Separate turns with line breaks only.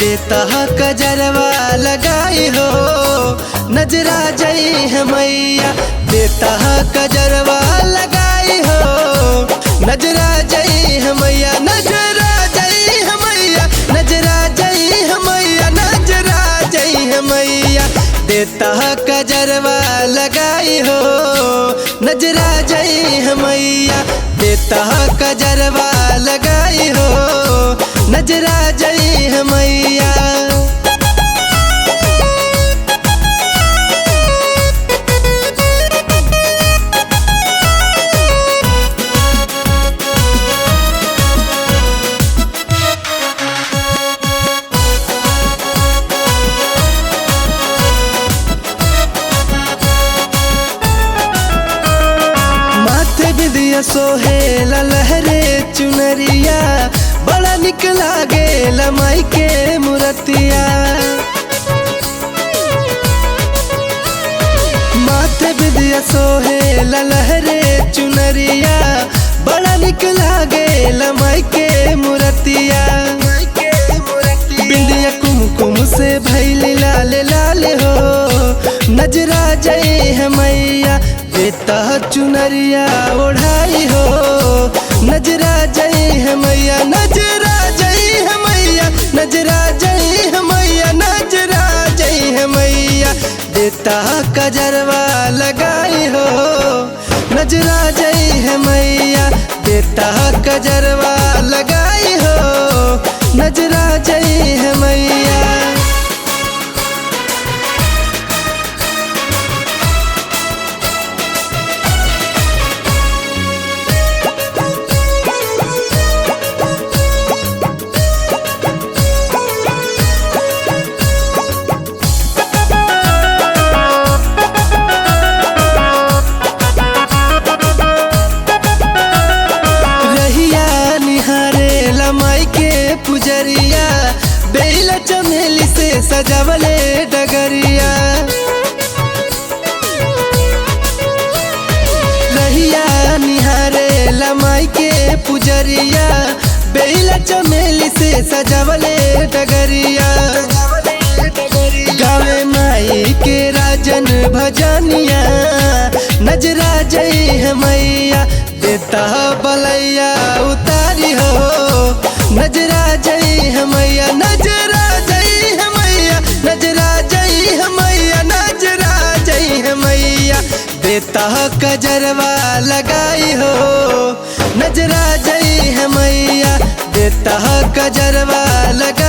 देता कजरवा लगाई हो नजरा जई है मैया। देता कजरवा लगाई हो नजरा जई है मैया। नजरा जई है मैया, नजरा जई है मैया, नजरा जई है मैया। देता कजरवा लगाई हो नजरा जई है मैया। देता कजरवा लगाई हो नजरा जई है मैया। माथे बिंदिया सोहेला लहरे चुनरिया, बड़ा निक लागेला माई के मूर्तिया। माथे बिंदिया सोहेला लहरे चुनरिया, बड़ा निक लागेला माई के मूर्तिया। बिंदिया कुमकुम से भैली लाल लाल हो नजरा जई है मैया। देता चुनरिया ओढ़ाई हो नजरा जई है मैया। नजरा जई है मैया, नजरा जई है मैया, नजरा जई है मैया। देता कजरवा लगाई हो नजरा जई है मैया। देता कजरवा लगाई हो नजरा जई है मैया। पुजरिया बेला चमेली से सजावले डगरिया। रहिया निहारे लमाई के पुजरिया, बेला चमेली से सजावले डगरिया। गावे माई के राजन भजनिया नजरा जई है मैया। देता बलैया उतारी हो नजरा जई है मैया। नजरा जई है मैया, नजरा जई है मैया, नजरा जई है मैया। देता कजरवा लगाई हो नजरा जई है मैया। देता कजरवा लगा